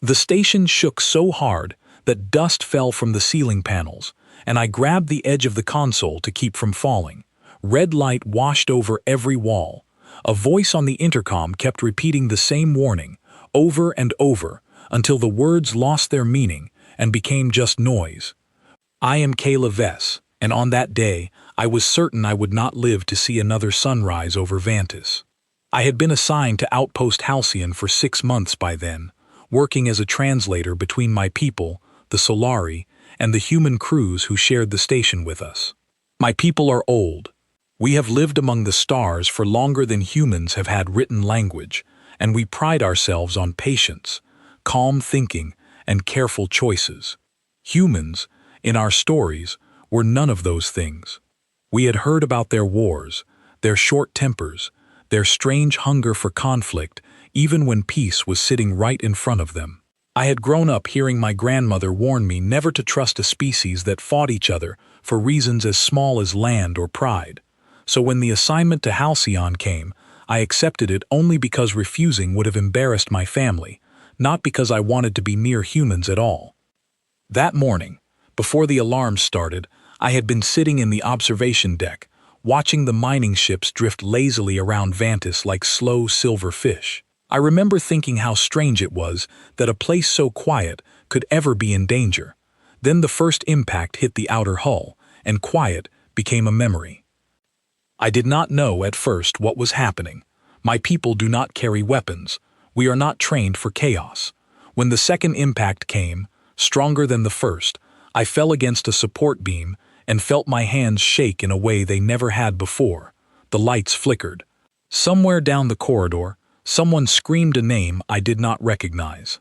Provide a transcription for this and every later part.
The station shook so hard that dust fell from the ceiling panels, and I grabbed the edge of the console to keep from falling. Red light washed over every wall. A voice on the intercom kept repeating the same warning, over and over, until the words lost their meaning and became just noise. I am Kayla Vess, and on that day, I was certain I would not live to see another sunrise over Vantis. I had been assigned to Outpost Halcyon for 6 months by then, working as a translator between my people, the Solari, and the human crews who shared the station with us. My people are old. We have lived among the stars for longer than humans have had written language, and we pride ourselves on patience, calm thinking, and careful choices. Humans, in our stories, were none of those things. We had heard about their wars, their short tempers, their strange hunger for conflict, even when peace was sitting right in front of them. I had grown up hearing my grandmother warn me never to trust a species that fought each other for reasons as small as land or pride. So when the assignment to Halcyon came, I accepted it only because refusing would have embarrassed my family, not because I wanted to be near humans at all. That morning, before the alarms started, I had been sitting in the observation deck, watching the mining ships drift lazily around Vantis like slow silver fish. I remember thinking how strange it was that a place so quiet could ever be in danger. Then the first impact hit the outer hull, and quiet became a memory. I did not know at first what was happening. My people do not carry weapons. We are not trained for chaos. When the second impact came, stronger than the first, I fell against a support beam and felt my hands shake in a way they never had before. The lights flickered. Somewhere down the corridor, someone screamed a name I did not recognize.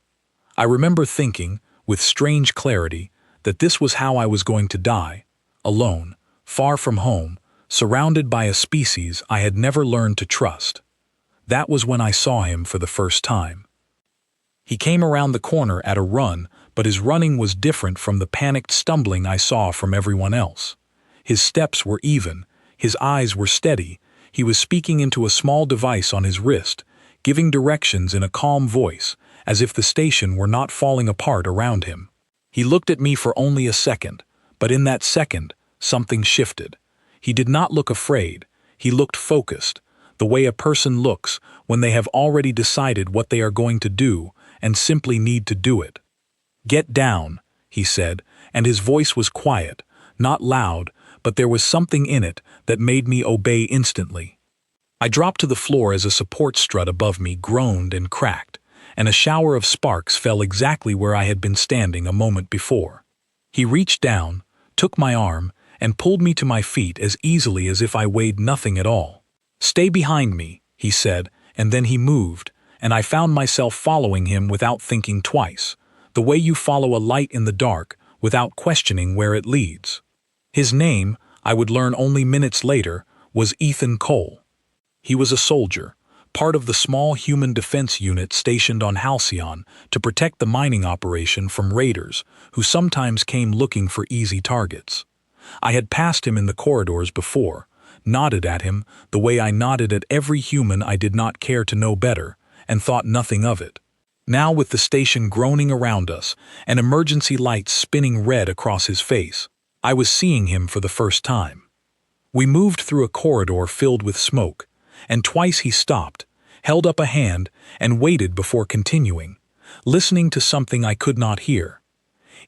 I remember thinking, with strange clarity, that this was how I was going to die, alone, far from home, surrounded by a species I had never learned to trust. That was when I saw him for the first time. He came around the corner at a run, but his running was different from the panicked stumbling I saw from everyone else. His steps were even, his eyes were steady, he was speaking into a small device on his wrist, giving directions in a calm voice, as if the station were not falling apart around him. He looked at me for only a second, but in that second, something shifted. He did not look afraid, he looked focused, the way a person looks when they have already decided what they are going to do and simply need to do it. "Get down," he said, and his voice was quiet, not loud, but there was something in it that made me obey instantly. I dropped to the floor as a support strut above me groaned and cracked, and a shower of sparks fell exactly where I had been standing a moment before. He reached down, took my arm, and pulled me to my feet as easily as if I weighed nothing at all. "Stay behind me," he said, and then he moved, and I found myself following him without thinking twice, the way you follow a light in the dark without questioning where it leads. His name, I would learn only minutes later, was Ethan Cole. He was a soldier, part of the small human defense unit stationed on Halcyon to protect the mining operation from raiders who sometimes came looking for easy targets. I had passed him in the corridors before, nodded at him the way I nodded at every human I did not care to know better, and thought nothing of it. Now, with the station groaning around us and emergency lights spinning red across his face, I was seeing him for the first time. We moved through a corridor filled with smoke, and twice he stopped, held up a hand, and waited before continuing, listening to something I could not hear.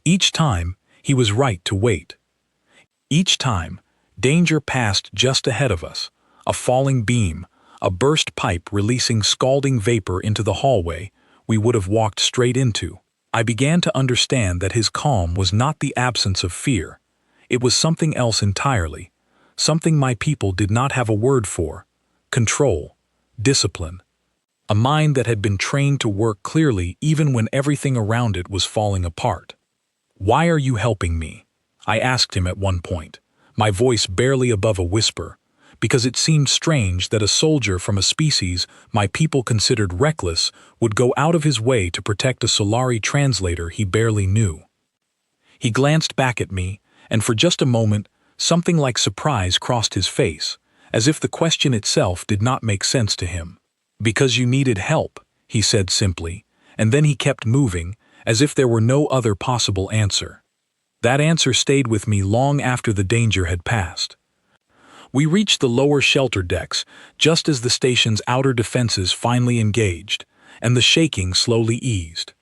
Each time, he was right to wait. Each time, danger passed just ahead of us, a falling beam, a burst pipe releasing scalding vapor into the hallway we would have walked straight into. I began to understand that his calm was not the absence of fear. It was something else entirely, something my people did not have a word for: control, discipline, a mind that had been trained to work clearly even when everything around it was falling apart. "Why are you helping me?" I asked him at one point, my voice barely above a whisper, because it seemed strange that a soldier from a species my people considered reckless would go out of his way to protect a Solari translator he barely knew. He glanced back at me, and for just a moment, something like surprise crossed his face, as if the question itself did not make sense to him. "Because you needed help," he said simply, and then he kept moving, as if there were no other possible answer. That answer stayed with me long after the danger had passed. We reached the lower shelter decks just as the station's outer defenses finally engaged, and the shaking slowly eased.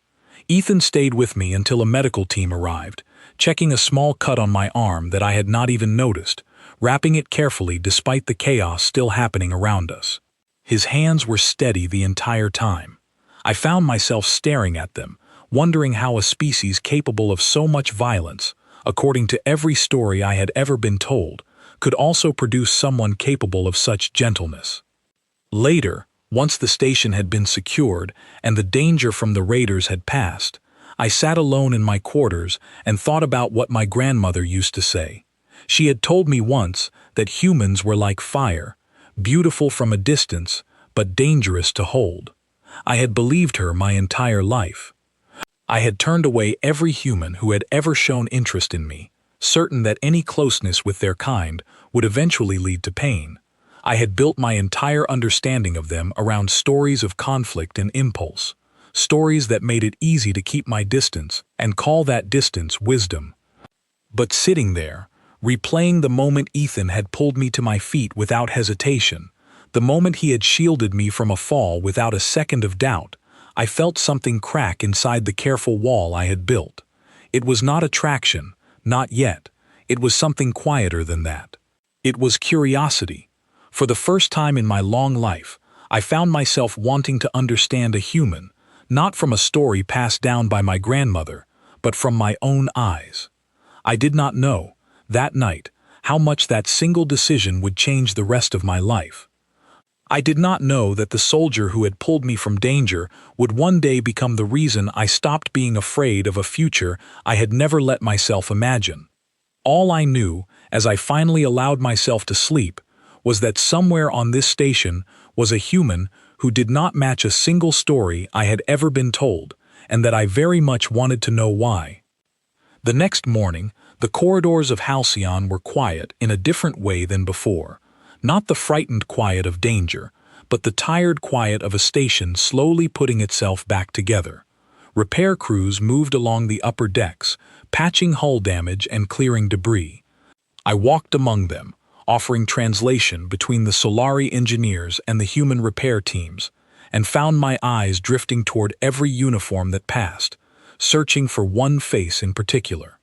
Ethan stayed with me until a medical team arrived, checking a small cut on my arm that I had not even noticed, wrapping it carefully despite the chaos still happening around us. His hands were steady the entire time. I found myself staring at them, wondering how a species capable of so much violence, according to every story I had ever been told, could also produce someone capable of such gentleness. Later, once the station had been secured and the danger from the raiders had passed, I sat alone in my quarters and thought about what my grandmother used to say. She had told me once that humans were like fire, beautiful from a distance, but dangerous to hold. I had believed her my entire life. I had turned away every human who had ever shown interest in me, certain that any closeness with their kind would eventually lead to pain. I had built my entire understanding of them around stories of conflict and impulse, stories that made it easy to keep my distance and call that distance wisdom. But sitting there, replaying the moment Ethan had pulled me to my feet without hesitation, the moment he had shielded me from a fall without a second of doubt, I felt something crack inside the careful wall I had built. It was not attraction, not yet. It was something quieter than that. It was curiosity. For the first time in my long life, I found myself wanting to understand a human, not from a story passed down by my grandmother, but from my own eyes. I did not know, that night, how much that single decision would change the rest of my life. I did not know that the soldier who had pulled me from danger would one day become the reason I stopped being afraid of a future I had never let myself imagine. All I knew, as I finally allowed myself to sleep, was that somewhere on this station was a human who did not match a single story I had ever been told, and that I very much wanted to know why. The next morning, the corridors of Halcyon were quiet in a different way than before. Not the frightened quiet of danger, but the tired quiet of a station slowly putting itself back together. Repair crews moved along the upper decks, patching hull damage and clearing debris. I walked among them, offering translation between the Solari engineers and the human repair teams, and found my eyes drifting toward every uniform that passed, searching for one face in particular.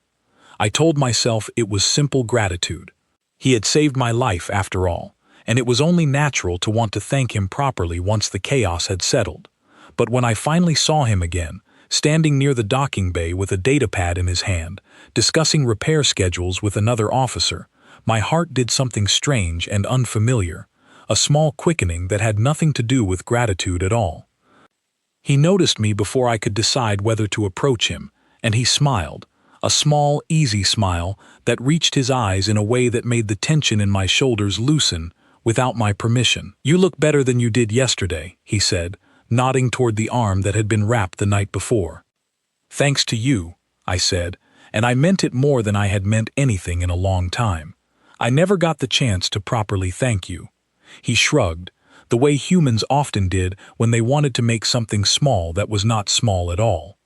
I told myself it was simple gratitude. He had saved my life after all, and it was only natural to want to thank him properly once the chaos had settled. But when I finally saw him again, standing near the docking bay with a datapad in his hand, discussing repair schedules with another officer, my heart did something strange and unfamiliar, a small quickening that had nothing to do with gratitude at all. He noticed me before I could decide whether to approach him, and he smiled, a small, easy smile that reached his eyes in a way that made the tension in my shoulders loosen without my permission. "You look better than you did yesterday," he said, nodding toward the arm that had been wrapped the night before. "Thanks to you," I said, and I meant it more than I had meant anything in a long time. "I never got the chance to properly thank you." He shrugged, the way humans often did when they wanted to make something small that was not small at all.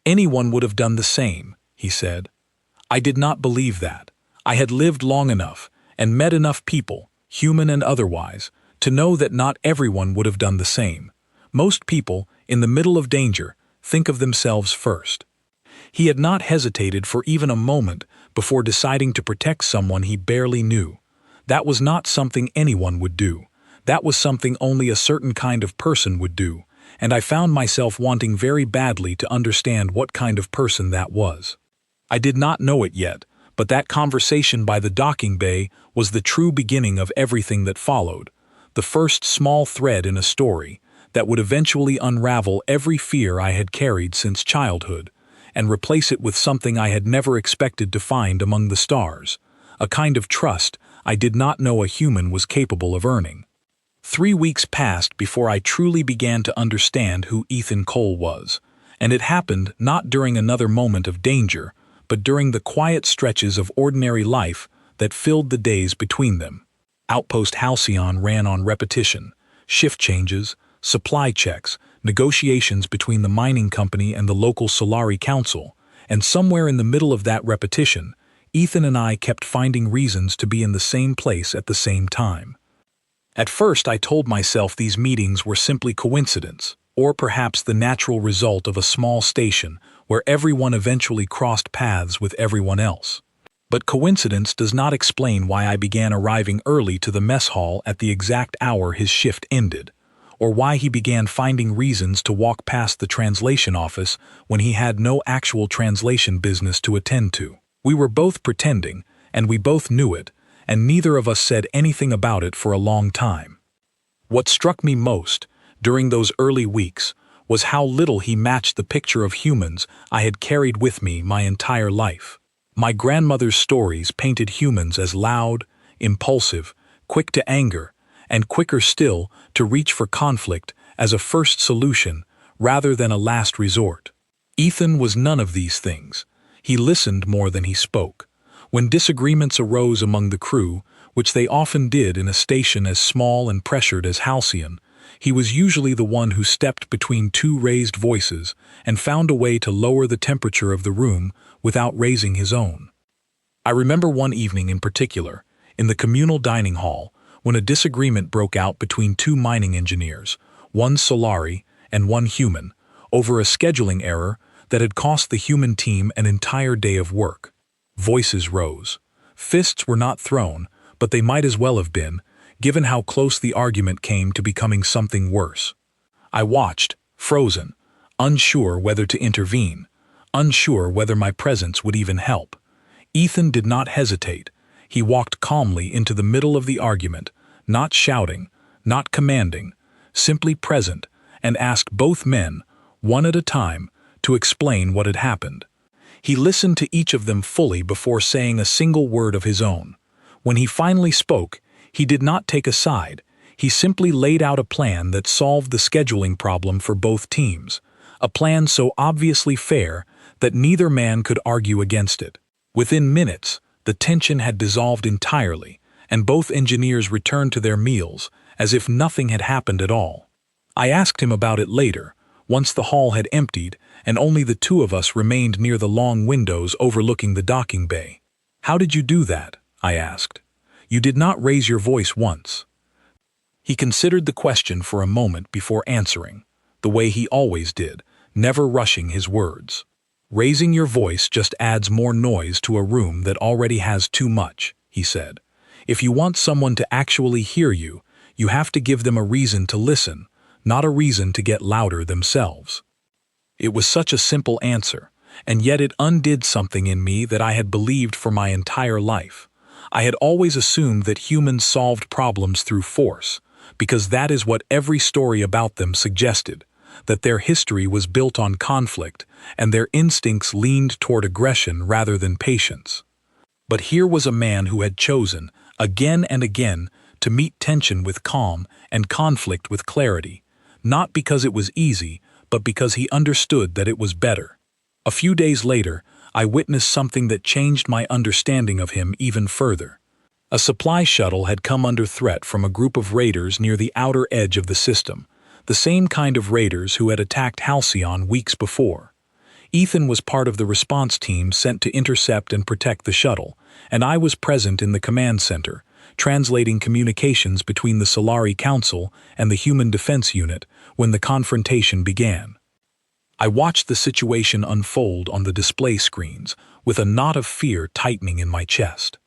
"Anyone would have done the same," he said. I did not believe that. I had lived long enough and met enough people, human and otherwise, to know that not everyone would have done the same. Most people, in the middle of danger, think of themselves first. He had not hesitated for even a moment before deciding to protect someone he barely knew. That was not something anyone would do. That was something only a certain kind of person would do, and I found myself wanting very badly to understand what kind of person that was. I did not know it yet, but that conversation by the docking bay was the true beginning of everything that followed, the first small thread in a story that would eventually unravel every fear I had carried since childhood, and replace it with something I had never expected to find among the stars, a kind of trust I did not know a human was capable of earning. 3 weeks passed before I truly began to understand who Ethan Cole was, and it happened not during another moment of danger, but during the quiet stretches of ordinary life that filled the days between them. Outpost Halcyon ran on repetition, shift changes, supply checks, negotiations between the mining company and the local Solari Council, and somewhere in the middle of that repetition, Ethan and I kept finding reasons to be in the same place at the same time. At first, I told myself these meetings were simply coincidence, or perhaps the natural result of a small station where everyone eventually crossed paths with everyone else. But coincidence does not explain why I began arriving early to the mess hall at the exact hour his shift ended, or why he began finding reasons to walk past the translation office when he had no actual translation business to attend to. We were both pretending, and we both knew it, and neither of us said anything about it for a long time. What struck me most, during those early weeks, was how little he matched the picture of humans I had carried with me my entire life. My grandmother's stories painted humans as loud, impulsive, quick to anger, and quicker still to reach for conflict as a first solution rather than a last resort. Ethan was none of these things. He listened more than he spoke. When disagreements arose among the crew, which they often did in a station as small and pressured as Halcyon, he was usually the one who stepped between two raised voices and found a way to lower the temperature of the room without raising his own. I remember one evening in particular, in the communal dining hall, when a disagreement broke out between two mining engineers, one Solari and one human, over a scheduling error that had cost the human team an entire day of work. Voices rose. Fists were not thrown, but they might as well have been, given how close the argument came to becoming something worse. I watched, frozen, unsure whether to intervene, unsure whether my presence would even help. Ethan did not hesitate. He walked calmly into the middle of the argument, not shouting, not commanding, simply present, and asked both men, one at a time, to explain what had happened. He listened to each of them fully before saying a single word of his own. When he finally spoke, he did not take a side. He simply laid out a plan that solved the scheduling problem for both teams, a plan so obviously fair that neither man could argue against it. Within minutes, the tension had dissolved entirely, and both engineers returned to their meals as if nothing had happened at all. I asked him about it later, once the hall had emptied and only the two of us remained near the long windows overlooking the docking bay. "How did you do that?" I asked. "You did not raise your voice once." He considered the question for a moment before answering, the way he always did, never rushing his words. "Raising your voice just adds more noise to a room that already has too much," he said. "If you want someone to actually hear you, you have to give them a reason to listen, not a reason to get louder themselves." It was such a simple answer, and yet it undid something in me that I had believed for my entire life. I had always assumed that humans solved problems through force, because that is what every story about them suggested, that their history was built on conflict and their instincts leaned toward aggression rather than patience. But here was a man who had chosen, again and again, to meet tension with calm and conflict with clarity, not because it was easy, but because he understood that it was better. A few days later, I witnessed something that changed my understanding of him even further. A supply shuttle had come under threat from a group of raiders near the outer edge of the system, the same kind of raiders who had attacked Halcyon weeks before. Ethan was part of the response team sent to intercept and protect the shuttle, and I was present in the command center, translating communications between the Solari Council and the Human Defense Unit when the confrontation began. I watched the situation unfold on the display screens, with a knot of fear tightening in my chest.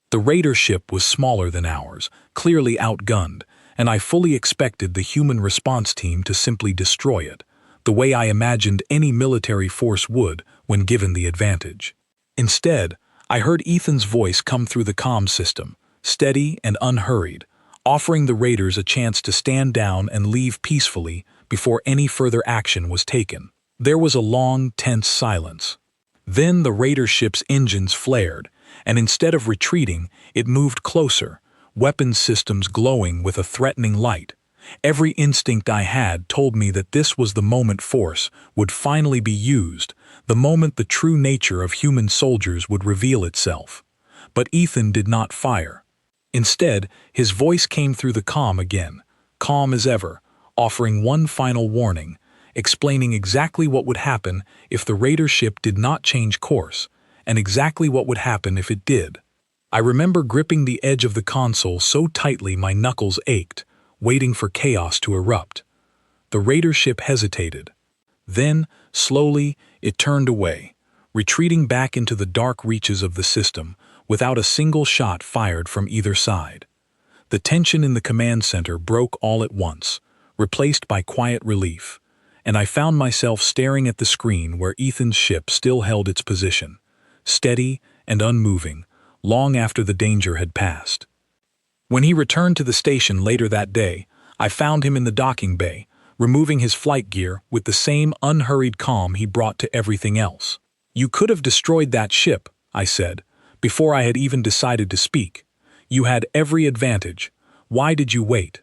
The raider ship was smaller than ours, clearly outgunned, and I fully expected the human response team to simply destroy it, the way I imagined any military force would when given the advantage. Instead, I heard Ethan's voice come through the comm system, steady and unhurried, offering the raiders a chance to stand down and leave peacefully before any further action was taken. There was a long, tense silence. Then the raider ship's engines flared, and instead of retreating, it moved closer, weapons systems glowing with a threatening light. Every instinct I had told me that this was the moment force would finally be used, the moment the true nature of human soldiers would reveal itself. But Ethan did not fire. Instead, his voice came through the comm again, calm as ever, offering one final warning, explaining exactly what would happen if the raider ship did not change course, and exactly what would happen if it did. I remember gripping the edge of the console so tightly my knuckles ached, waiting for chaos to erupt. The raider ship hesitated. Then, slowly, it turned away, retreating back into the dark reaches of the system without a single shot fired from either side. The tension in the command center broke all at once, replaced by quiet relief, and I found myself staring at the screen where Ethan's ship still held its position, steady and unmoving, long after the danger had passed. When he returned to the station later that day, I found him in the docking bay, removing his flight gear with the same unhurried calm he brought to everything else. "You could have destroyed that ship," I said, before I had even decided to speak. "You had every advantage. Why did you wait?"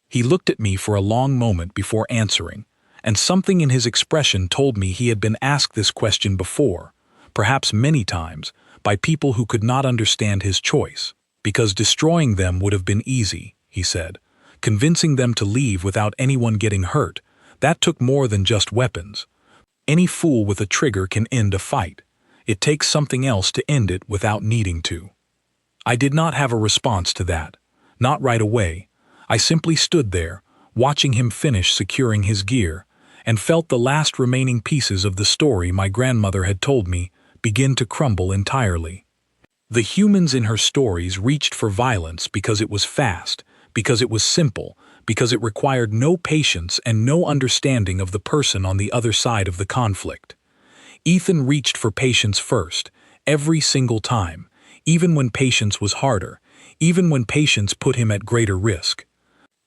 He looked at me for a long moment before answering, and something in his expression told me he had been asked this question before, perhaps many times, by people who could not understand his choice. "Because destroying them would have been easy," he said. "Convincing them to leave without anyone getting hurt, that took more than just weapons. Any fool with a trigger can end a fight. It takes something else to end it without needing to." I did not have a response to that. Not right away. I simply stood there, watching him finish securing his gear, and felt the last remaining pieces of the story my grandmother had told me begin to crumble entirely. The humans in her stories reached for violence because it was fast, because it was simple, because it required no patience and no understanding of the person on the other side of the conflict. Ethan reached for patience first, every single time, even when patience was harder, even when patience put him at greater risk.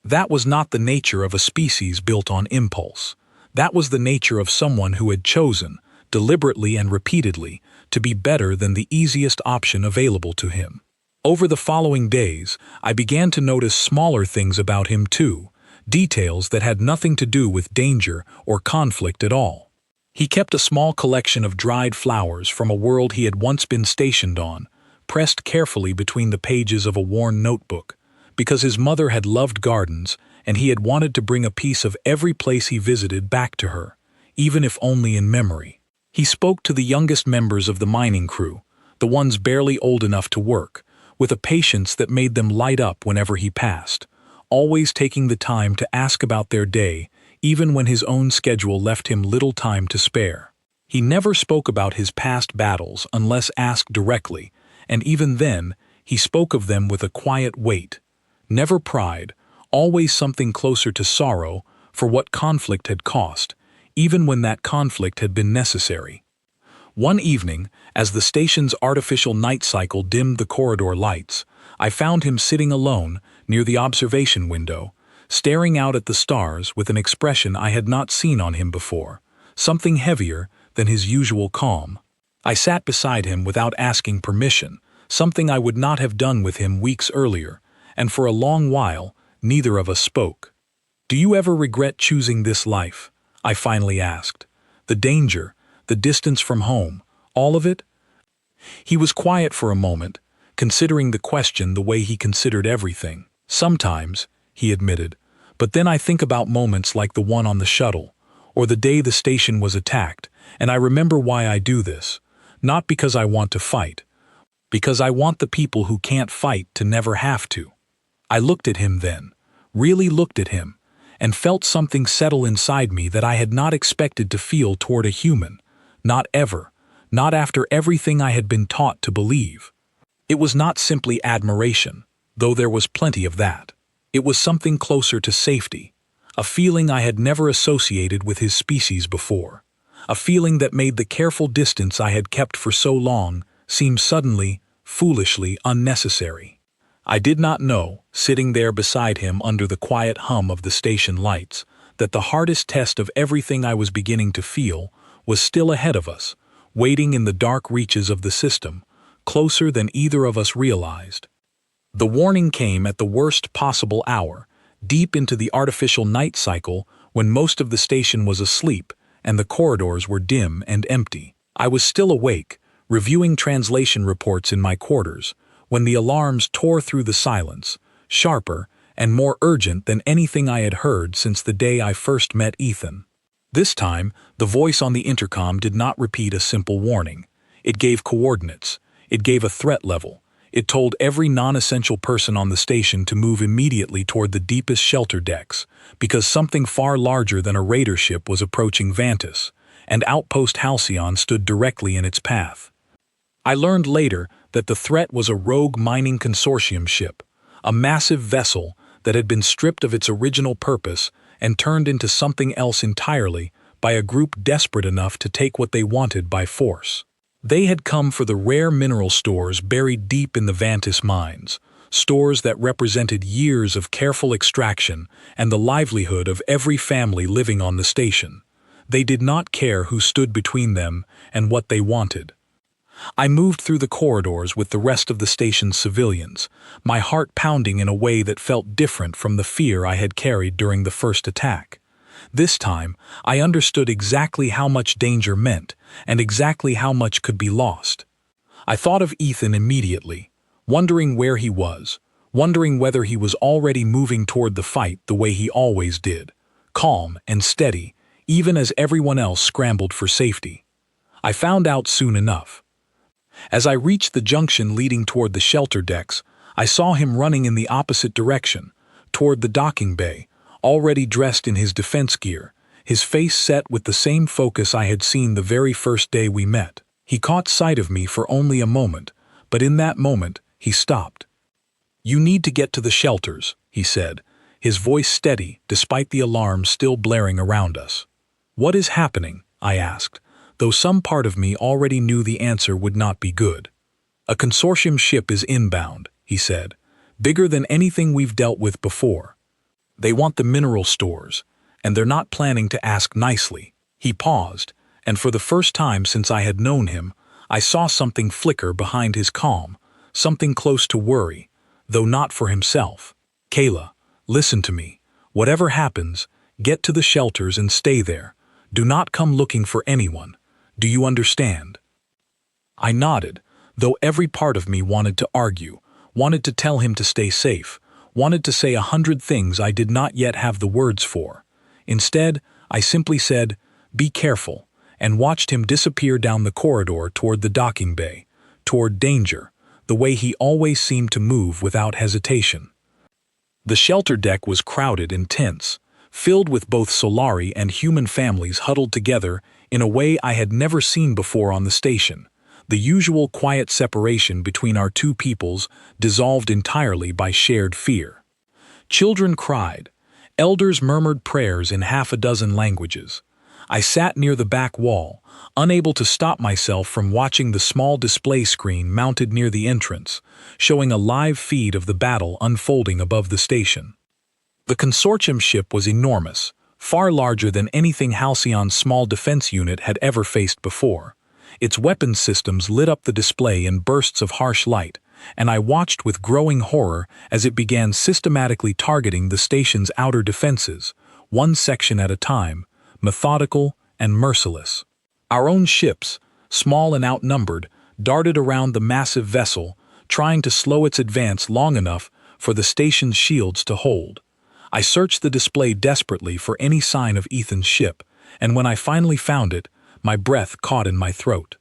That was not the nature of a species built on impulse. That was the nature of someone who had chosen, deliberately and repeatedly, to be better than the easiest option available to him. Over the following days, I began to notice smaller things about him too, details that had nothing to do with danger or conflict at all. He kept a small collection of dried flowers from a world he had once been stationed on, pressed carefully between the pages of a worn notebook, because his mother had loved gardens and he had wanted to bring a piece of every place he visited back to her, even if only in memory. He spoke to the youngest members of the mining crew, the ones barely old enough to work, with a patience that made them light up whenever he passed, always taking the time to ask about their day, even when his own schedule left him little time to spare. He never spoke about his past battles unless asked directly, and even then, he spoke of them with a quiet weight. Never pride, always something closer to sorrow for what conflict had cost, even when that conflict had been necessary. One evening, as the station's artificial night cycle dimmed the corridor lights, I found him sitting alone near the observation window, staring out at the stars with an expression I had not seen on him before, something heavier than his usual calm. I sat beside him without asking permission, something I would not have done with him weeks earlier, and for a long while, neither of us spoke. "Do you ever regret choosing this life?" I finally asked. "The danger, the distance from home, all of it?" He was quiet for a moment, considering the question the way he considered everything. "Sometimes," he admitted, "but then I think about moments like the one on the shuttle, or the day the station was attacked, and I remember why I do this. Not because I want to fight, because I want the people who can't fight to never have to." I looked at him then, really looked at him, and felt something settle inside me that I had not expected to feel toward a human, not ever, not after everything I had been taught to believe. It was not simply admiration, though there was plenty of that. It was something closer to safety, a feeling I had never associated with his species before, a feeling that made the careful distance I had kept for so long seem suddenly, foolishly unnecessary. I did not know, sitting there beside him under the quiet hum of the station lights, that the hardest test of everything I was beginning to feel was still ahead of us, waiting in the dark reaches of the system, closer than either of us realized. The warning came at the worst possible hour, deep into the artificial night cycle when most of the station was asleep and the corridors were dim and empty. I was still awake, reviewing translation reports in my quarters, when the alarms tore through the silence, sharper and more urgent than anything I had heard since the day I first met Ethan. This time, the voice on the intercom did not repeat a simple warning. It gave coordinates. It gave a threat level. It told every non-essential person on the station to move immediately toward the deepest shelter decks, because something far larger than a raider ship was approaching Vantis, and Outpost Halcyon stood directly in its path. I learned later that the threat was a rogue mining consortium ship, a massive vessel that had been stripped of its original purpose and turned into something else entirely by a group desperate enough to take what they wanted by force. They had come for the rare mineral stores buried deep in the Vantis mines, stores that represented years of careful extraction and the livelihood of every family living on the station. They did not care who stood between them and what they wanted. I moved through the corridors with the rest of the station's civilians, my heart pounding in a way that felt different from the fear I had carried during the first attack. This time, I understood exactly how much danger meant, and exactly how much could be lost. I thought of Ethan immediately, wondering where he was, wondering whether he was already moving toward the fight the way he always did, calm and steady, even as everyone else scrambled for safety. I found out soon enough. As I reached the junction leading toward the shelter decks, I saw him running in the opposite direction, toward the docking bay, already dressed in his defense gear, his face set with the same focus I had seen the very first day we met. He caught sight of me for only a moment, but in that moment, he stopped. "You need to get to the shelters," he said, his voice steady despite the alarm still blaring around us. "What is happening?" I asked, though some part of me already knew the answer would not be good. "A consortium ship is inbound," he said, "bigger than anything we've dealt with before. They want the mineral stores, and they're not planning to ask nicely." He paused, and for the first time since I had known him, I saw something flicker behind his calm, something close to worry, though not for himself. "Kayla, listen to me. Whatever happens, get to the shelters and stay there. Do not come looking for anyone. Do you understand?" I nodded, though every part of me wanted to argue, wanted to tell him to stay safe, wanted to say 100 things I did not yet have the words for. Instead, I simply said, "Be careful," and watched him disappear down the corridor toward the docking bay, toward danger, the way he always seemed to move without hesitation. The shelter deck was crowded and tense, filled with both Solari and human families huddled together in a way I had never seen before on the station. The usual quiet separation between our two peoples dissolved entirely by shared fear. Children cried. Elders murmured prayers in half a dozen languages. I sat near the back wall, unable to stop myself from watching the small display screen mounted near the entrance, showing a live feed of the battle unfolding above the station. The consortium ship was enormous, far larger than anything Halcyon's small defense unit had ever faced before. Its weapons systems lit up the display in bursts of harsh light, and I watched with growing horror as it began systematically targeting the station's outer defenses, one section at a time, methodical and merciless. Our own ships, small and outnumbered, darted around the massive vessel, trying to slow its advance long enough for the station's shields to hold. I searched the display desperately for any sign of Ethan's ship, and when I finally found it, my breath caught in my throat.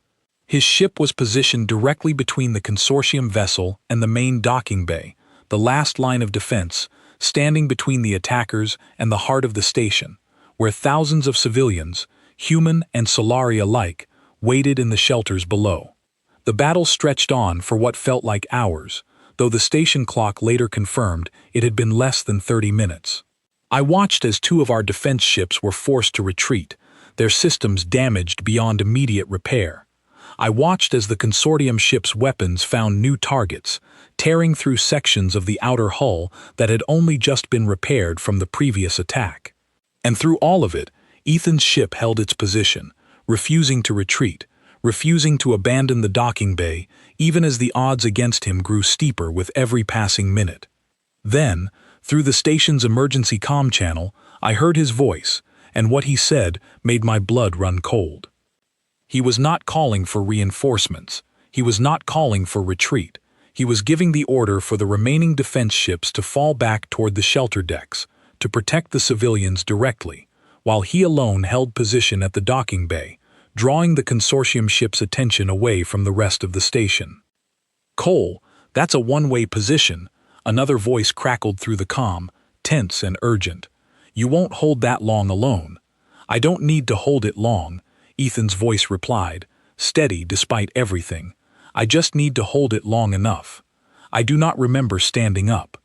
His ship was positioned directly between the consortium vessel and the main docking bay, the last line of defense, standing between the attackers and the heart of the station, where thousands of civilians, human and Solari alike, waited in the shelters below. The battle stretched on for what felt like hours, though the station clock later confirmed it had been less than 30 minutes. I watched as two of our defense ships were forced to retreat, their systems damaged beyond immediate repair. I watched as the consortium ship's weapons found new targets, tearing through sections of the outer hull that had only just been repaired from the previous attack. And through all of it, Ethan's ship held its position, refusing to retreat, refusing to abandon the docking bay, even as the odds against him grew steeper with every passing minute. Then, through the station's emergency comm channel, I heard his voice, and what he said made my blood run cold. He was not calling for reinforcements. He was not calling for retreat. He was giving the order for the remaining defense ships to fall back toward the shelter decks, to protect the civilians directly, while he alone held position at the docking bay, drawing the consortium ship's attention away from the rest of the station. "Cole, that's a one-way position," another voice crackled through the comm, tense and urgent. "You won't hold that long alone." "I don't need to hold it long," Ethan's voice replied, steady despite everything. "I just need to hold it long enough." I do not remember standing up.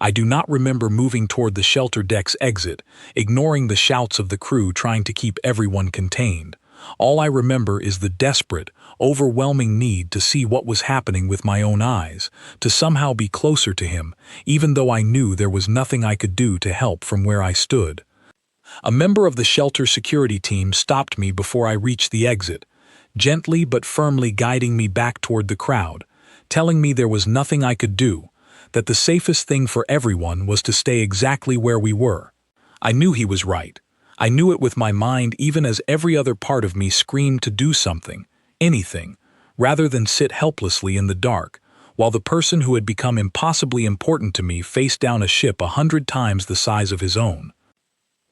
I do not remember moving toward the shelter deck's exit, ignoring the shouts of the crew trying to keep everyone contained. All I remember is the desperate, overwhelming need to see what was happening with my own eyes, to somehow be closer to him, even though I knew there was nothing I could do to help from where I stood. A member of the shelter security team stopped me before I reached the exit, gently but firmly guiding me back toward the crowd, telling me there was nothing I could do, that the safest thing for everyone was to stay exactly where we were. I knew he was right. I knew it with my mind even as every other part of me screamed to do something, anything, rather than sit helplessly in the dark, while the person who had become impossibly important to me faced down a ship 100 times the size of his own.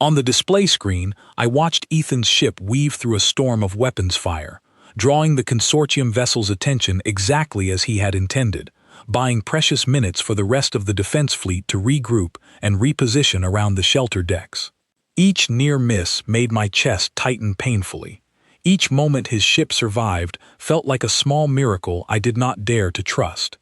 On the display screen, I watched Ethan's ship weave through a storm of weapons fire, drawing the consortium vessel's attention exactly as he had intended, buying precious minutes for the rest of the defense fleet to regroup and reposition around the shelter decks. Each near miss made my chest tighten painfully. Each moment his ship survived felt like a small miracle I did not dare to trust.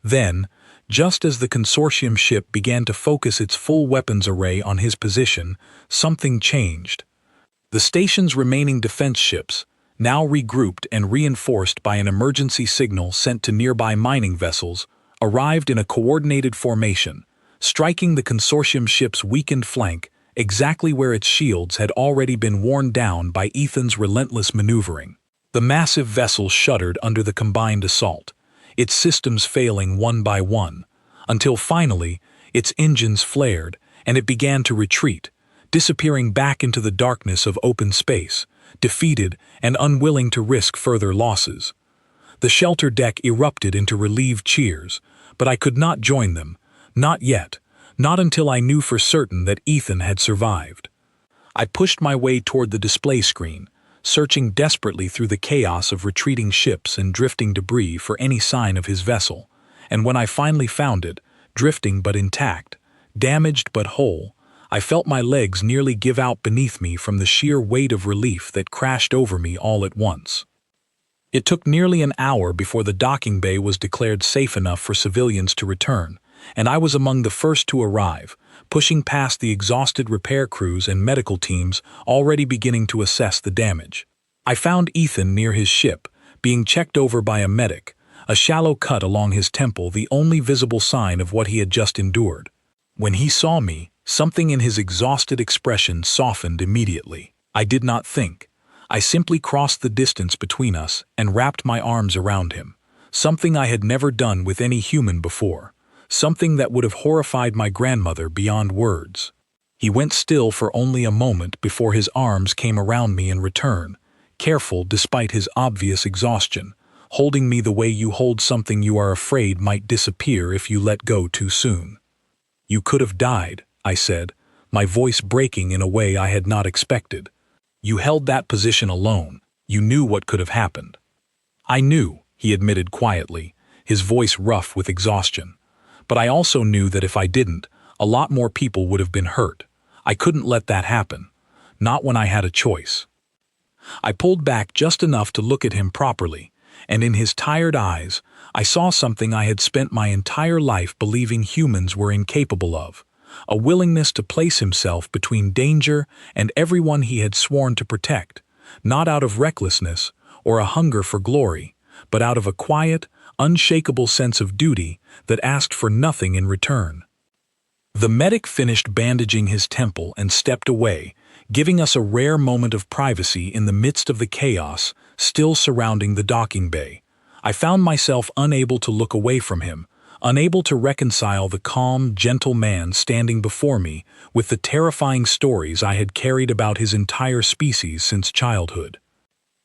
Then, just as the consortium ship began to focus its full weapons array on his position, something changed. The station's remaining defense ships, now regrouped and reinforced by an emergency signal sent to nearby mining vessels, arrived in a coordinated formation, striking the consortium ship's weakened flank exactly where its shields had already been worn down by Ethan's relentless maneuvering. The massive vessel shuddered under the combined assault, its systems failing one by one, until finally its engines flared and it began to retreat, disappearing back into the darkness of open space, defeated and unwilling to risk further losses. The shelter deck erupted into relieved cheers, but I could not join them, not yet, not until I knew for certain that Ethan had survived. I pushed my way toward the display screen, searching desperately through the chaos of retreating ships and drifting debris for any sign of his vessel, and when I finally found it, drifting but intact, damaged but whole, I felt my legs nearly give out beneath me from the sheer weight of relief that crashed over me all at once. It took nearly an hour before the docking bay was declared safe enough for civilians to return, and I was among the first to arrive, pushing past the exhausted repair crews and medical teams already beginning to assess the damage. I found Ethan near his ship, being checked over by a medic, a shallow cut along his temple the only visible sign of what he had just endured. When he saw me, something in his exhausted expression softened immediately. I did not think. I simply crossed the distance between us and wrapped my arms around him, something I had never done with any human before, something that would have horrified my grandmother beyond words. He went still for only a moment before his arms came around me in return, careful despite his obvious exhaustion, holding me the way you hold something you are afraid might disappear if you let go too soon. "You could have died," I said, my voice breaking in a way I had not expected. "You held that position alone. You knew what could have happened." "I knew," he admitted quietly, his voice rough with exhaustion. "But I also knew that if I didn't, a lot more people would have been hurt. I couldn't let that happen. Not when I had a choice." I pulled back just enough to look at him properly, and in his tired eyes, I saw something I had spent my entire life believing humans were incapable of, a willingness to place himself between danger and everyone he had sworn to protect, not out of recklessness or a hunger for glory, but out of a quiet, unshakable sense of duty that asked for nothing in return. The medic finished bandaging his temple and stepped away, giving us a rare moment of privacy in the midst of the chaos still surrounding the docking bay. I found myself unable to look away from him, unable to reconcile the calm, gentle man standing before me with the terrifying stories I had carried about his entire species since childhood.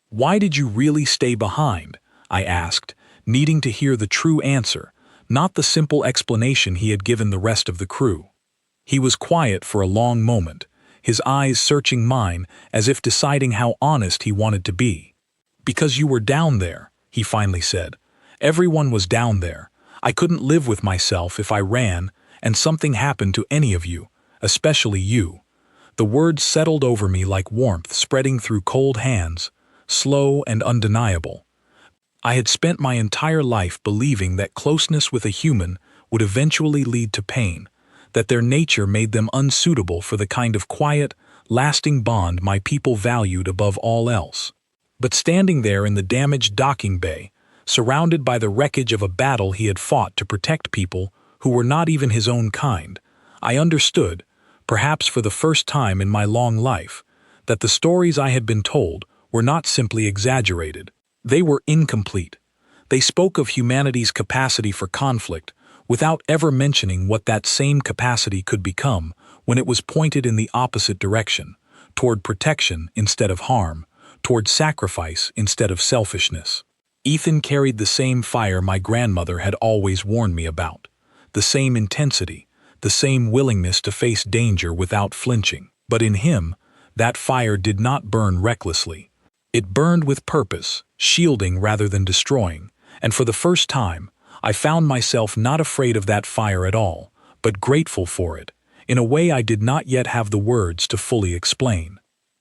"Why did you really stay behind?" I asked, needing to hear the true answer, not the simple explanation he had given the rest of the crew. He was quiet for a long moment, his eyes searching mine as if deciding how honest he wanted to be. "Because you were down there," he finally said. "Everyone was down there. I couldn't live with myself if I ran, and something happened to any of you, especially you." The words settled over me like warmth spreading through cold hands, slow and undeniable. I had spent my entire life believing that closeness with a human would eventually lead to pain, that their nature made them unsuitable for the kind of quiet, lasting bond my people valued above all else. But standing there in the damaged docking bay, surrounded by the wreckage of a battle he had fought to protect people who were not even his own kind, I understood, perhaps for the first time in my long life, that the stories I had been told were not simply exaggerated. They were incomplete. They spoke of humanity's capacity for conflict without ever mentioning what that same capacity could become when it was pointed in the opposite direction, toward protection instead of harm, toward sacrifice instead of selfishness. Ethan carried the same fire my grandmother had always warned me about, the same intensity, the same willingness to face danger without flinching. But in him, that fire did not burn recklessly. It burned with purpose, shielding rather than destroying, and for the first time, I found myself not afraid of that fire at all, but grateful for it, in a way I did not yet have the words to fully explain.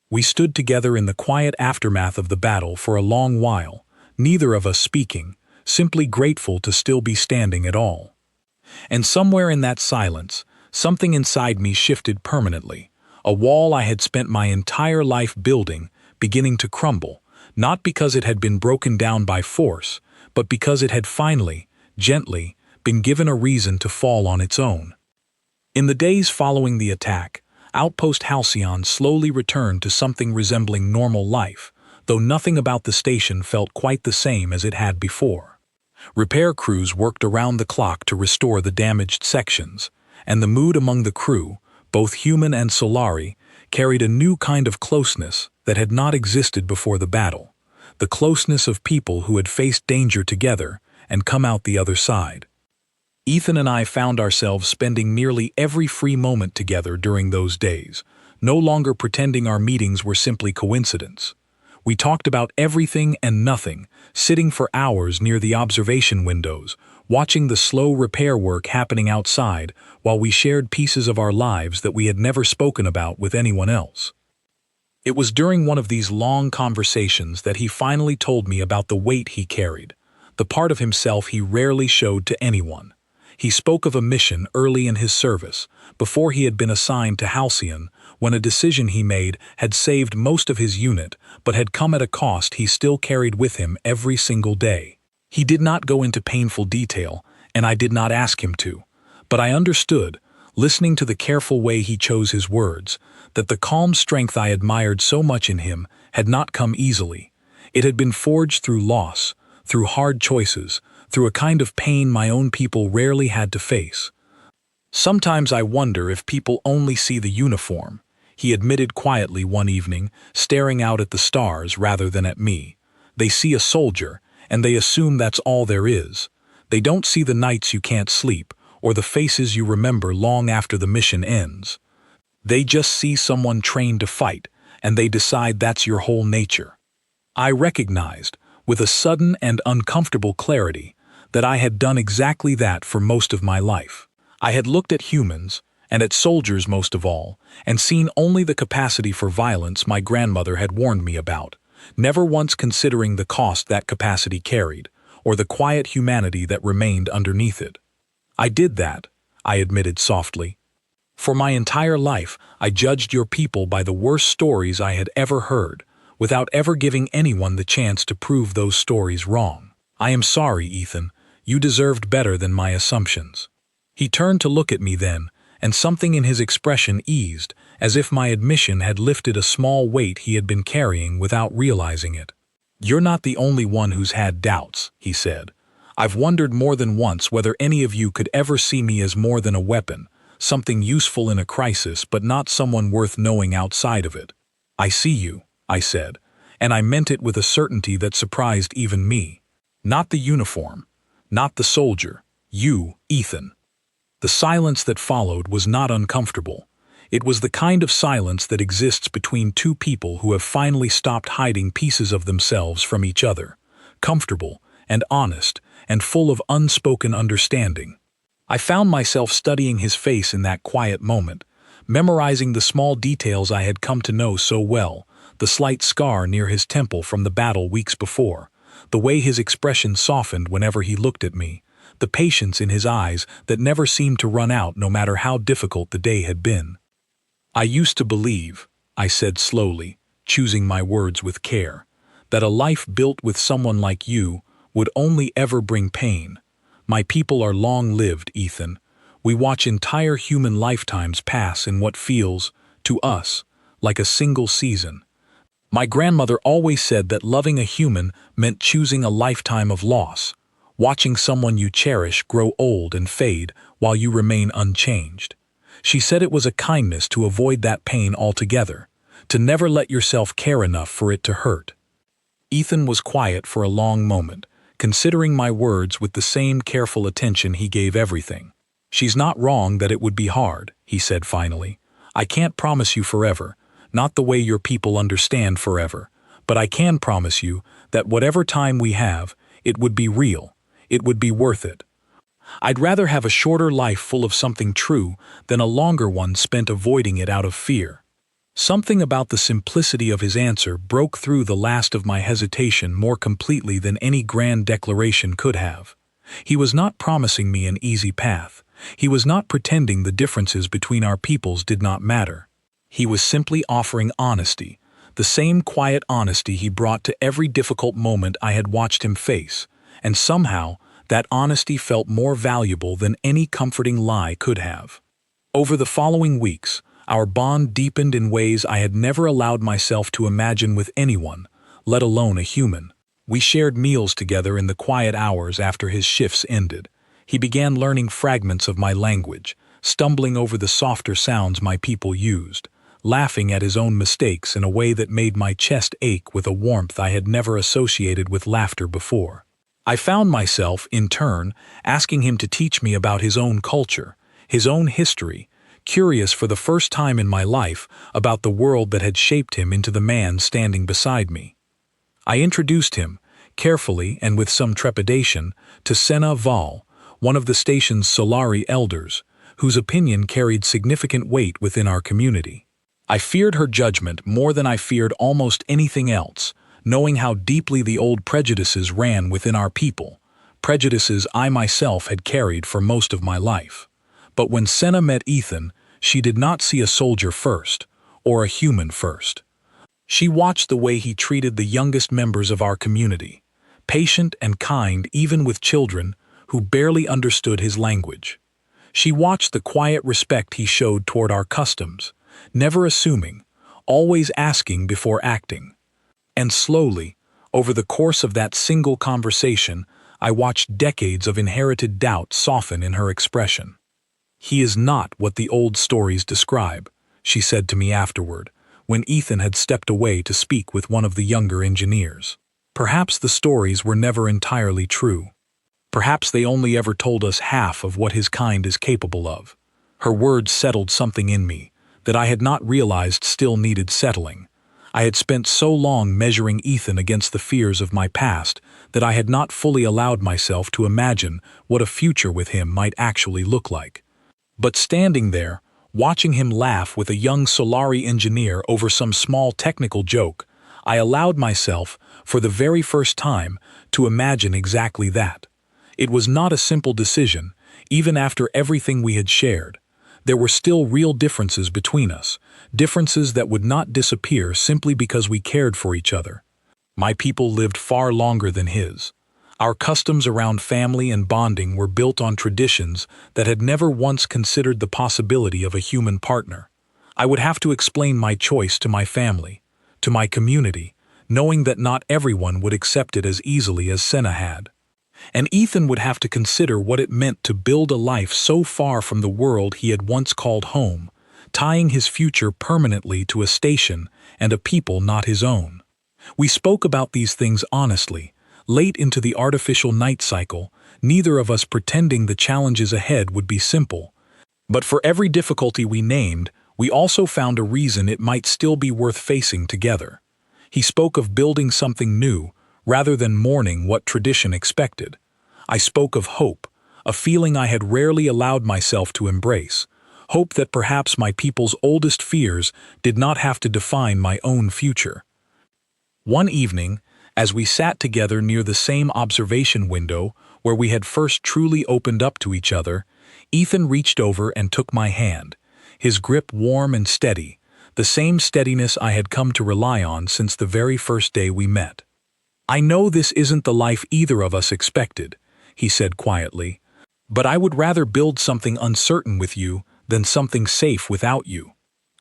We stood together in the quiet aftermath of the battle for a long while, neither of us speaking, simply grateful to still be standing at all. And somewhere in that silence, something inside me shifted permanently, a wall I had spent my entire life building, beginning to crumble, not because it had been broken down by force, but because it had finally, gently, been given a reason to fall on its own. In the days following the attack, Outpost Halcyon slowly returned to something resembling normal life, though nothing about the station felt quite the same as it had before. Repair crews worked around the clock to restore the damaged sections, and the mood among the crew, both human and Solari, carried a new kind of closeness that had not existed before the battle, the closeness of people who had faced danger together and come out the other side. Ethan and I found ourselves spending nearly every free moment together during those days, no longer pretending our meetings were simply coincidence. We talked about everything and nothing, sitting for hours near the observation windows, watching the slow repair work happening outside while we shared pieces of our lives that we had never spoken about with anyone else. It was during one of these long conversations that he finally told me about the weight he carried, the part of himself he rarely showed to anyone. He spoke of a mission early in his service, before he had been assigned to Halcyon, when a decision he made had saved most of his unit, but had come at a cost he still carried with him every single day. He did not go into painful detail, and I did not ask him to, but I understood, listening to the careful way he chose his words, that the calm strength I admired so much in him had not come easily. It had been forged through loss, through hard choices, through a kind of pain my own people rarely had to face. "Sometimes I wonder if people only see the uniform," he admitted quietly one evening, staring out at the stars rather than at me. "They see a soldier, and they assume that's all there is. They don't see the nights you can't sleep, or the faces you remember long after the mission ends. They just see someone trained to fight, and they decide that's your whole nature." I recognized, with a sudden and uncomfortable clarity, that I had done exactly that for most of my life. I had looked at humans, and at soldiers most of all, and seen only the capacity for violence my grandmother had warned me about, never once considering the cost that capacity carried, or the quiet humanity that remained underneath it. "I did that," I admitted softly. "For my entire life, I judged your people by the worst stories I had ever heard, without ever giving anyone the chance to prove those stories wrong. I am sorry, Ethan. You deserved better than my assumptions." He turned to look at me then, and something in his expression eased, as if my admission had lifted a small weight he had been carrying without realizing it. "You're not the only one who's had doubts," he said. "I've wondered more than once whether any of you could ever see me as more than a weapon, something useful in a crisis but not someone worth knowing outside of it." "I see you," I said, and I meant it with a certainty that surprised even me. "Not the uniform. Not the soldier. You, Ethan." The silence that followed was not uncomfortable. It was the kind of silence that exists between two people who have finally stopped hiding pieces of themselves from each other, comfortable and honest and full of unspoken understanding. I found myself studying his face in that quiet moment, memorizing the small details I had come to know so well, the slight scar near his temple from the battle weeks before, the way his expression softened whenever he looked at me, the patience in his eyes that never seemed to run out no matter how difficult the day had been. I used to believe, I said slowly, choosing my words with care, that a life built with someone like you would only ever bring pain. My people are long-lived, Ethan. We watch entire human lifetimes pass in what feels, to us, like a single season. My grandmother always said that loving a human meant choosing a lifetime of loss, watching someone you cherish grow old and fade while you remain unchanged. She said it was a kindness to avoid that pain altogether, to never let yourself care enough for it to hurt. Ethan was quiet for a long moment, considering my words with the same careful attention he gave everything. "She's not wrong that it would be hard," he said finally. "I can't promise you forever, not the way your people understand forever, but I can promise you that whatever time we have, it would be real, it would be worth it. I'd rather have a shorter life full of something true than a longer one spent avoiding it out of fear." Something about the simplicity of his answer broke through the last of my hesitation more completely than any grand declaration could have. He was not promising me an easy path. He was not pretending the differences between our peoples did not matter. He was simply offering honesty, the same quiet honesty he brought to every difficult moment I had watched him face, and somehow that honesty felt more valuable than any comforting lie could have. Over the following weeks, our bond deepened in ways I had never allowed myself to imagine with anyone, let alone a human. We shared meals together in the quiet hours after his shifts ended. He began learning fragments of my language, stumbling over the softer sounds my people used, laughing at his own mistakes in a way that made my chest ache with a warmth I had never associated with laughter before. I found myself, in turn, asking him to teach me about his own culture, his own history, curious for the first time in my life about the world that had shaped him into the man standing beside me. I introduced him, carefully and with some trepidation, to Senna Val, one of the station's Solari elders, whose opinion carried significant weight within our community. I feared her judgment more than I feared almost anything else, knowing how deeply the old prejudices ran within our people, prejudices I myself had carried for most of my life. But when Senna met Ethan, she did not see a soldier first, or a human first. She watched the way he treated the youngest members of our community, patient and kind even with children who barely understood his language. She watched the quiet respect he showed toward our customs, never assuming, always asking before acting. And slowly, over the course of that single conversation, I watched decades of inherited doubt soften in her expression. "He is not what the old stories describe," she said to me afterward, when Ethan had stepped away to speak with one of the younger engineers. "Perhaps the stories were never entirely true. Perhaps they only ever told us half of what his kind is capable of." Her words settled something in me that I had not realized still needed settling. I had spent so long measuring Ethan against the fears of my past that I had not fully allowed myself to imagine what a future with him might actually look like. But standing there, watching him laugh with a young Solari engineer over some small technical joke, I allowed myself, for the very first time, to imagine exactly that. It was not a simple decision, even after everything we had shared. There were still real differences between us, differences that would not disappear simply because we cared for each other. My people lived far longer than his. Our customs around family and bonding were built on traditions that had never once considered the possibility of a human partner. I would have to explain my choice to my family, to my community, knowing that not everyone would accept it as easily as Senna had. And Ethan would have to consider what it meant to build a life so far from the world he had once called home, tying his future permanently to a station and a people not his own. We spoke about these things honestly, late into the artificial night cycle, neither of us pretending the challenges ahead would be simple. But for every difficulty we named, We also found a reason it might still be worth facing together. He spoke of building something new, rather than mourning what tradition expected. I spoke of hope, a feeling I had rarely allowed myself to embrace. Hope that perhaps my people's oldest fears did not have to define my own future. One evening, as we sat together near the same observation window where we had first truly opened up to each other, Ethan reached over and took my hand, his grip warm and steady, the same steadiness I had come to rely on since the very first day we met. "I know this isn't the life either of us expected," he said quietly, "but I would rather build something uncertain with you than something safe without you."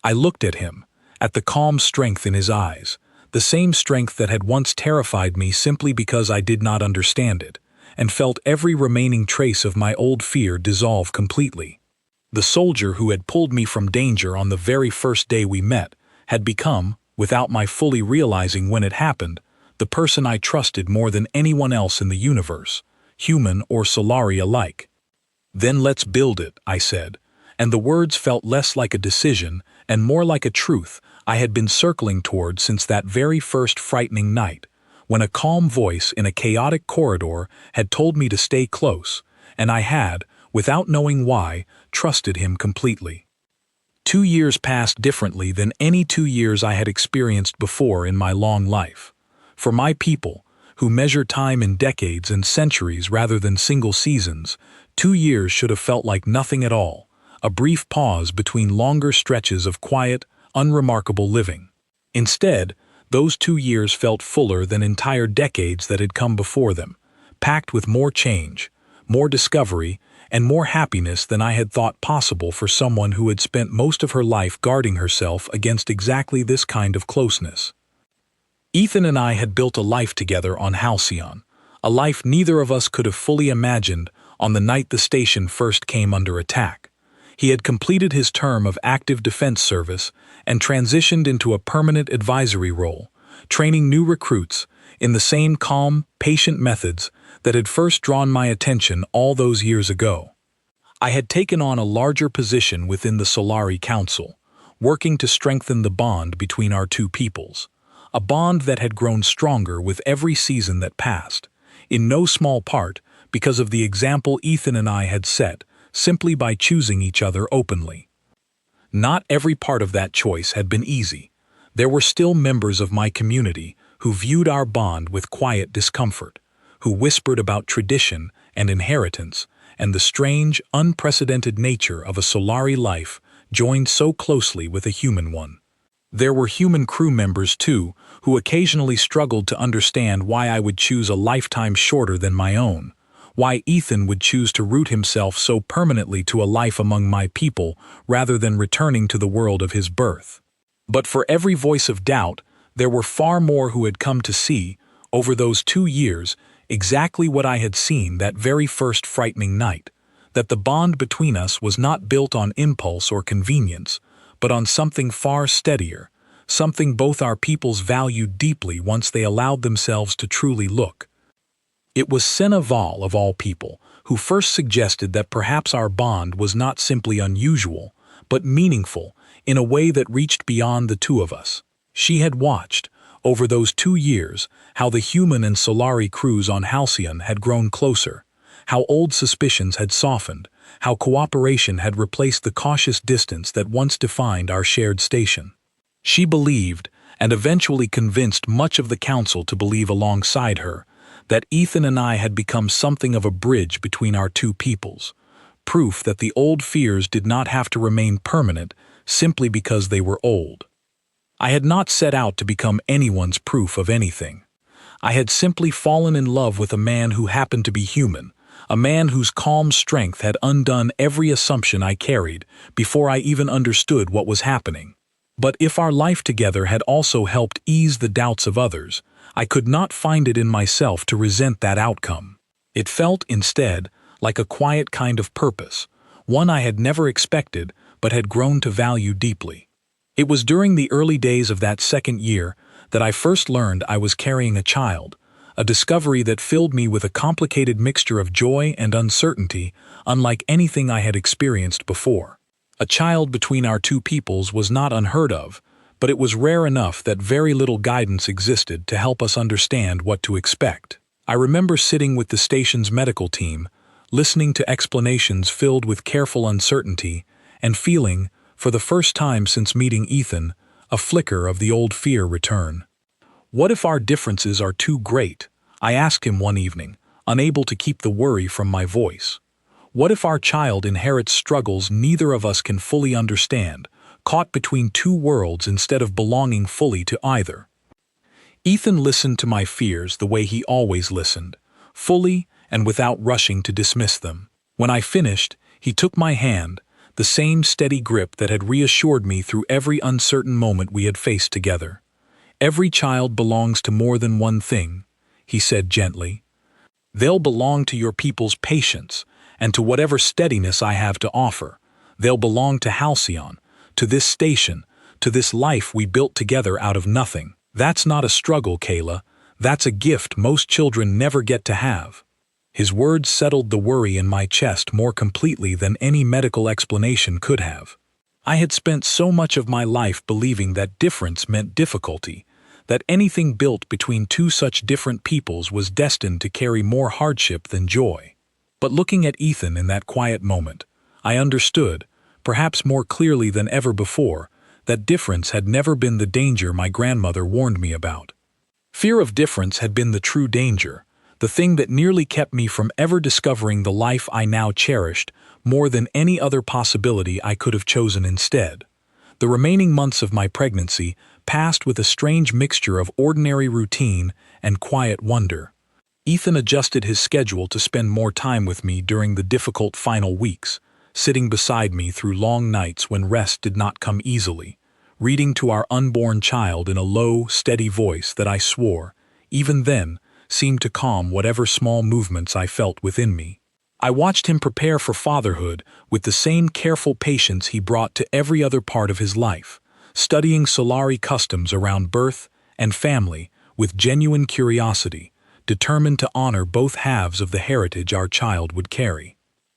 I looked at him, at the calm strength in his eyes, the same strength that had once terrified me simply because I did not understand it, and felt every remaining trace of my old fear dissolve completely. The soldier who had pulled me from danger on the very first day we met had become, without my fully realizing when it happened, the person I trusted more than anyone else in the universe, human or Solari alike. "Then let's build it," I said, and the words felt less like a decision and more like a truth I had been circling toward since that very first frightening night, when a calm voice in a chaotic corridor had told me to stay close, and I had, without knowing why, trusted him completely. 2 years passed differently than any 2 years I had experienced before in my long life. For my people, who measure time in decades and centuries rather than single seasons, 2 years should have felt like nothing at all, a brief pause between longer stretches of quiet, unremarkable living. Instead, those 2 years felt fuller than entire decades that had come before them, packed with more change, more discovery, and more happiness than I had thought possible for someone who had spent most of her life guarding herself against exactly this kind of closeness. Ethan and I had built a life together on Halcyon, a life neither of us could have fully imagined on the night the station first came under attack. He had completed his term of active defense service and transitioned into a permanent advisory role, training new recruits in the same calm, patient methods that had first drawn my attention all those years ago. I had taken on a larger position within the Solari Council, working to strengthen the bond between our two peoples, a bond that had grown stronger with every season that passed, in no small part because of the example Ethan and I had set simply by choosing each other openly. Not every part of that choice had been easy. There were still members of my community who viewed our bond with quiet discomfort, who whispered about tradition and inheritance and the strange, unprecedented nature of a Solari life joined so closely with a human one. There were human crew members, too, who occasionally struggled to understand why I would choose a lifetime shorter than my own, why Ethan would choose to root himself so permanently to a life among my people rather than returning to the world of his birth. But for every voice of doubt, there were far more who had come to see, over those 2 years, exactly what I had seen that very first frightening night, that the bond between us was not built on impulse or convenience, but on something far steadier, something both our peoples valued deeply once they allowed themselves to truly look. It was Seneval, of all people, who first suggested that perhaps our bond was not simply unusual, but meaningful in a way that reached beyond the two of us. She had watched, over those 2 years, how the human and Solari crews on Halcyon had grown closer, how old suspicions had softened, how cooperation had replaced the cautious distance that once defined our shared station. She believed, and eventually convinced much of the council to believe alongside her, that Ethan and I had become something of a bridge between our two peoples, proof that the old fears did not have to remain permanent simply because they were old. I had not set out to become anyone's proof of anything. I had simply fallen in love with a man who happened to be human, a man whose calm strength had undone every assumption I carried before I even understood what was happening. But if our life together had also helped ease the doubts of others, I could not find it in myself to resent that outcome. It felt, instead, like a quiet kind of purpose, one I had never expected but had grown to value deeply. It was during the early days of that second year that I first learned I was carrying a child, a discovery that filled me with a complicated mixture of joy and uncertainty unlike anything I had experienced before. A child between our two peoples was not unheard of, but it was rare enough that very little guidance existed to help us understand what to expect. I remember sitting with the station's medical team, listening to explanations filled with careful uncertainty, and feeling, for the first time since meeting Ethan, a flicker of the old fear return. What if our differences are too great? I asked him one evening, unable to keep the worry from my voice. What if our child inherits struggles neither of us can fully understand, caught between two worlds instead of belonging fully to either? Ethan listened to my fears the way he always listened, fully and without rushing to dismiss them. When I finished, he took my hand, the same steady grip that had reassured me through every uncertain moment we had faced together. Every child belongs to more than one thing, he said gently. They'll belong to your people's patience, and to whatever steadiness I have to offer. They'll belong to Halcyon, to this station, to this life we built together out of nothing. That's not a struggle, Kayla. That's a gift most children never get to have. His words settled the worry in my chest more completely than any medical explanation could have. I had spent so much of my life believing that difference meant difficulty, that anything built between two such different peoples was destined to carry more hardship than joy. But looking at Ethan in that quiet moment, I understood, perhaps more clearly than ever before, that difference had never been the danger my grandmother warned me about. Fear of difference had been the true danger, the thing that nearly kept me from ever discovering the life I now cherished more than any other possibility I could have chosen instead. The remaining months of my pregnancy passed with a strange mixture of ordinary routine and quiet wonder. Ethan adjusted his schedule to spend more time with me during the difficult final weeks, sitting beside me through long nights when rest did not come easily, reading to our unborn child in a low, steady voice that I swore, even then, seemed to calm whatever small movements I felt within me. I watched him prepare for fatherhood with the same careful patience he brought to every other part of his life, studying Solari customs around birth and family with genuine curiosity, determined to honor both halves of the heritage our child would carry.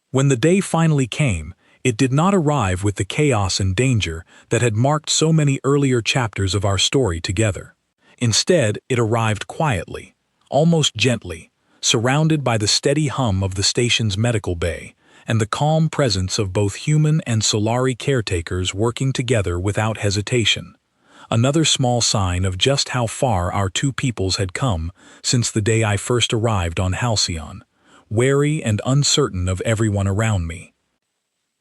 When the day finally came, it did not arrive with the chaos and danger that had marked so many earlier chapters of our story together. Instead, it arrived quietly, almost gently, surrounded by the steady hum of the station's medical bay and the calm presence of both human and Solari caretakers working together without hesitation. Another small sign of just how far our two peoples had come since the day I first arrived on Halcyon, wary and uncertain of everyone around me.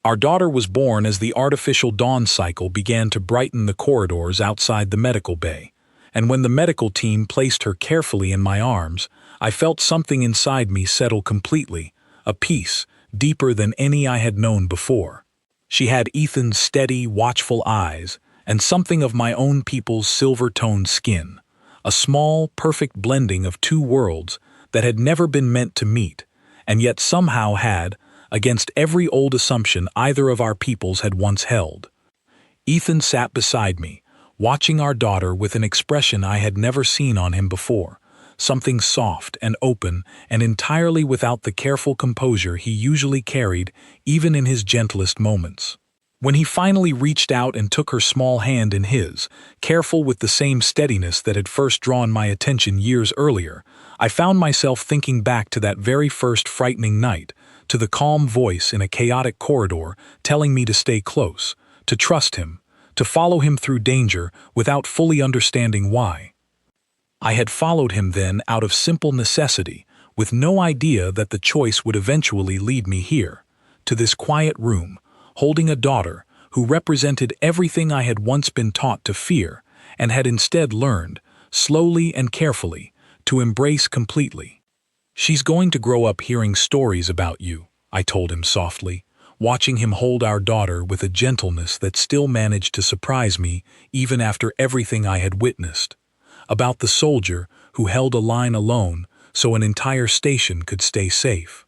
Our daughter was born as the artificial dawn cycle began to brighten the corridors outside the medical bay, and when the medical team placed her carefully in my arms, I felt something inside me settle completely, a peace deeper than any I had known before. She had Ethan's steady, watchful eyes, and something of my own people's silver-toned skin, a small, perfect blending of two worlds that had never been meant to meet, and yet somehow had, against every old assumption either of our peoples had once held. Ethan sat beside me, watching our daughter with an expression I had never seen on him before, something soft and open and entirely without the careful composure he usually carried even in his gentlest moments. When he finally reached out and took her small hand in his, careful with the same steadiness that had first drawn my attention years earlier, I found myself thinking back to that very first frightening night, to the calm voice in a chaotic corridor telling me to stay close, to trust him, to follow him through danger without fully understanding why. I had followed him then out of simple necessity, with no idea that the choice would eventually lead me here, to this quiet room, holding a daughter who represented everything I had once been taught to fear and had instead learned, slowly and carefully, to embrace completely. "She's going to grow up hearing stories about you," I told him softly, watching him hold our daughter with a gentleness that still managed to surprise me even after everything I had witnessed. About the soldier who held a line alone so an entire station could stay safe.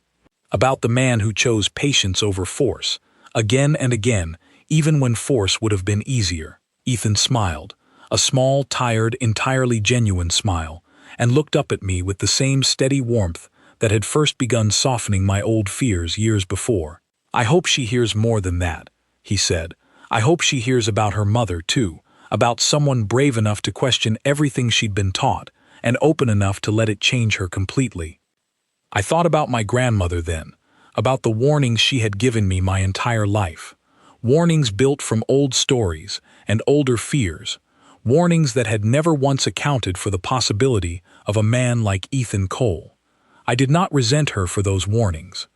About the man who chose patience over force, again and again, even when force would have been easier. Ethan smiled, a small, tired, entirely genuine smile, and looked up at me with the same steady warmth that had first begun softening my old fears years before. "I hope she hears more than that," he said. "I hope she hears about her mother, too, about someone brave enough to question everything she'd been taught, and open enough to let it change her completely." I thought about my grandmother then, about the warnings she had given me my entire life. Warnings built from old stories and older fears, warnings that had never once accounted for the possibility of a man like Ethan Cole. I did not resent her for those warnings.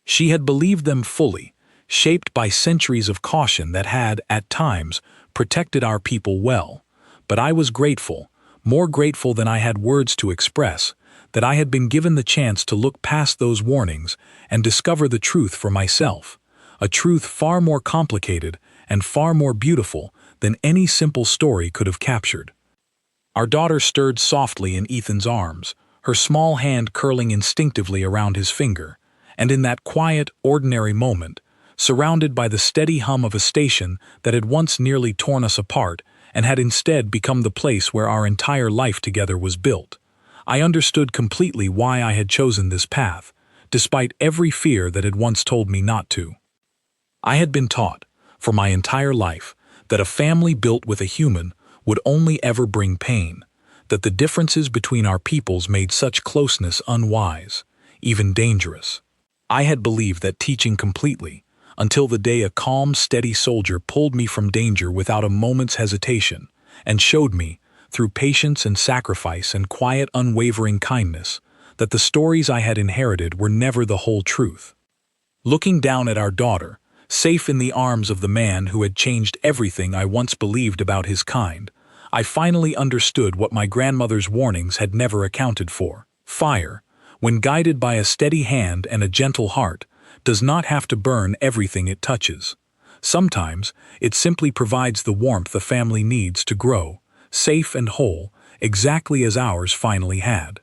She had believed them fully, shaped by centuries of caution that had, at times, protected our people well. But I was grateful, more grateful than I had words to express, that I had been given the chance to look past those warnings and discover the truth for myself, a truth far more complicated and far more beautiful than any simple story could have captured. Our daughter stirred softly in Ethan's arms, her small hand curling instinctively around his finger, and in that quiet, ordinary moment, surrounded by the steady hum of a station that had once nearly torn us apart and had instead become the place where our entire life together was built, I understood completely why I had chosen this path, despite every fear that had once told me not to. I had been taught, for my entire life, that a family built with a human would only ever bring pain, that the differences between our peoples made such closeness unwise, even dangerous. I had believed that teaching completely, until the day a calm, steady soldier pulled me from danger without a moment's hesitation, and showed me, through patience and sacrifice and quiet, unwavering kindness, that the stories I had inherited were never the whole truth. Looking down at our daughter, safe in the arms of the man who had changed everything I once believed about his kind, I finally understood what my grandmother's warnings had never accounted for. Fire, when guided by a steady hand and a gentle heart, does not have to burn everything it touches. Sometimes, it simply provides the warmth a family needs to grow, safe and whole, exactly as ours finally had.